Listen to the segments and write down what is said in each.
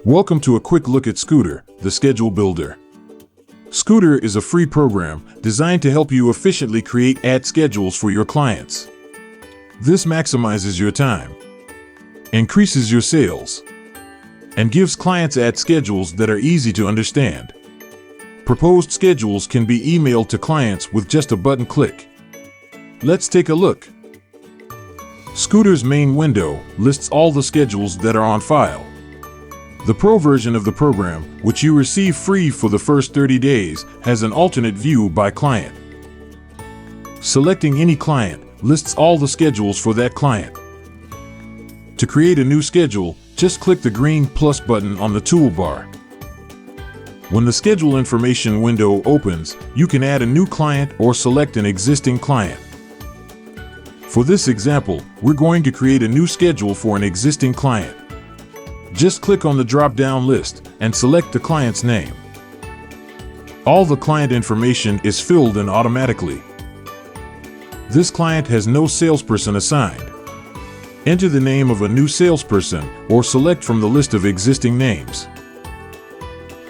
Welcome to a quick look at Scooter, the schedule builder. Scooter is a free program designed to help you efficiently create ad schedules for your clients. This maximizes your time, increases your sales, and gives clients ad schedules that are easy to understand. Proposed schedules can be emailed to clients with just a button click. Let's take a look. Scooter's main window lists all the schedules that are on file. The Pro version of the program, which you receive free for the first 30 days, has an alternate view by client. Selecting any client lists all the schedules for that client. To create a new schedule, just click the green plus button on the toolbar. When the schedule information window opens, you can add a new client or select an existing client. For this example, we're going to create a new schedule for an existing client. Just click on the drop-down list and select the client's name. All the client information is filled in automatically. This client has no salesperson assigned. Enter the name of a new salesperson or select from the list of existing names.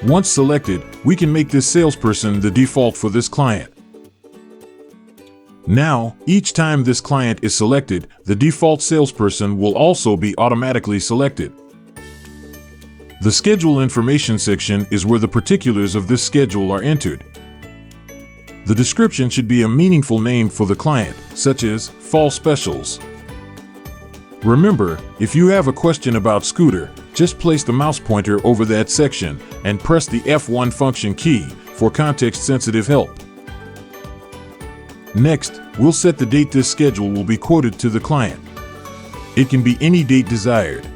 Once selected, we can make this salesperson the default for this client. Now, each time this client is selected, the default salesperson will also be automatically selected. The schedule information section is where the particulars of this schedule are entered. The description should be a meaningful name for the client, such as Fall Specials. Remember, if you have a question about Scooter, just place the mouse pointer over that section and press the F1 function key for context-sensitive help. Next, we'll set the date this schedule will be quoted to the client. It can be any date desired.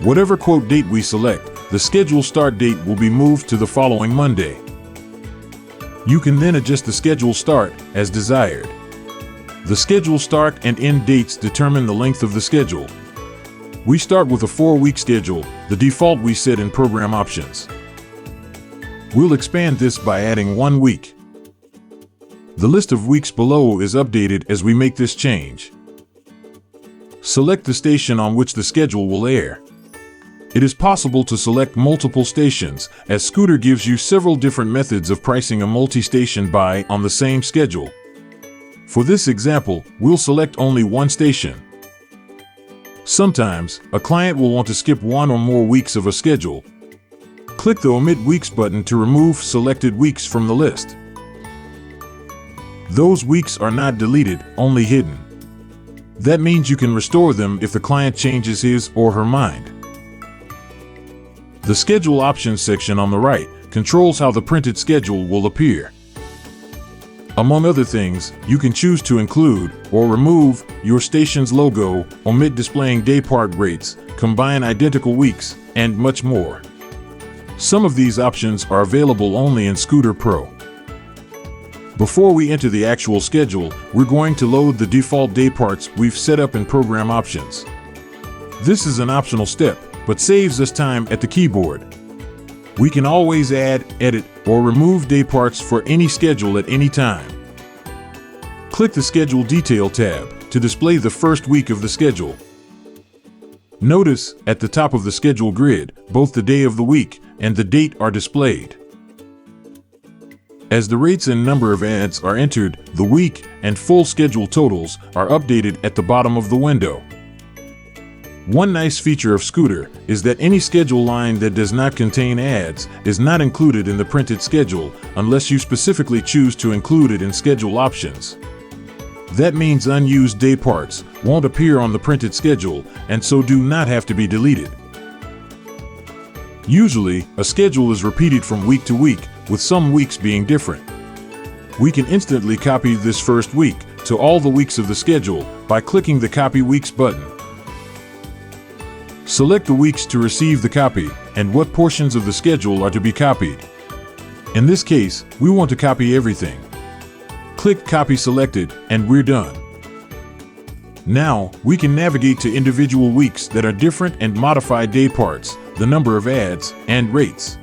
Whatever quote date we select, the schedule start date will be moved to the following Monday. You can then adjust the schedule start as desired. The schedule start and end dates determine the length of the schedule. We start with a 4-week schedule, the default we set in Program Options. We'll expand this by adding 1 week. The list of weeks below is updated as we make this change. Select the station on which the schedule will air. It is possible to select multiple stations, as Scooter gives you several different methods of pricing a multi-station buy on the same schedule. For this example, we'll select only one station. Sometimes, a client will want to skip 1 or more weeks of a schedule. Click the Omit Weeks button to remove selected weeks from the list. Those weeks are not deleted, only hidden. That means you can restore them if the client changes his or her mind. The Schedule Options section on the right controls how the printed schedule will appear. Among other things, you can choose to include or remove your station's logo, omit displaying daypart rates, combine identical weeks, and much more. Some of these options are available only in Scooter Pro. Before we enter the actual schedule, we're going to load the default dayparts we've set up in Program Options. This is an optional step, but saves us time at the keyboard. We can always add, edit, or remove dayparts for any schedule at any time. Click the Schedule Detail tab to display the first week of the schedule. Notice, at the top of the schedule grid, both the day of the week and the date are displayed. As the rates and number of ads are entered, the week and full schedule totals are updated at the bottom of the window. One nice feature of Scooter is that any schedule line that does not contain ads is not included in the printed schedule unless you specifically choose to include it in Schedule Options. That means unused dayparts won't appear on the printed schedule and so do not have to be deleted. Usually, a schedule is repeated from week to week, with some weeks being different. We can instantly copy this first week to all the weeks of the schedule by clicking the Copy Weeks button. Select the weeks to receive the copy and what portions of the schedule are to be copied. In this case, we want to copy everything. Click Copy Selected and we're done. Now, we can navigate to individual weeks that are different and modify dayparts, the number of ads, and rates.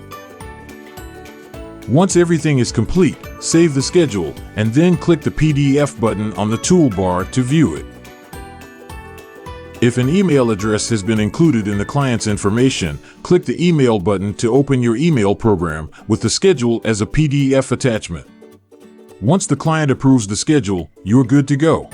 Once everything is complete, save the schedule and then click the PDF button on the toolbar to view it. If an email address has been included in the client's information, click the email button to open your email program with the schedule as a PDF attachment. Once the client approves the schedule, you're good to go.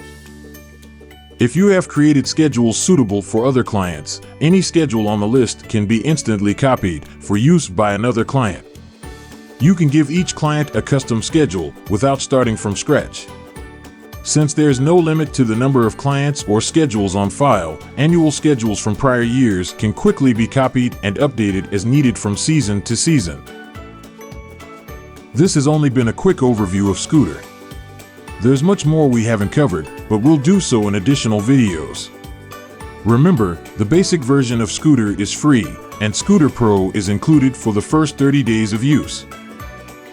If you have created schedules suitable for other clients, any schedule on the list can be instantly copied for use by another client. You can give each client a custom schedule without starting from scratch. Since there's no limit to the number of clients or schedules on file, annual schedules from prior years can quickly be copied and updated as needed from season to season. This has only been a quick overview of Scooter. There's much more we haven't covered, but we'll do so in additional videos. Remember, the basic version of Scooter is free, and Scooter Pro is included for the first 30 days of use.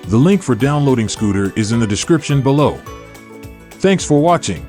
The link for downloading Scooter is in the description below. Thanks for watching.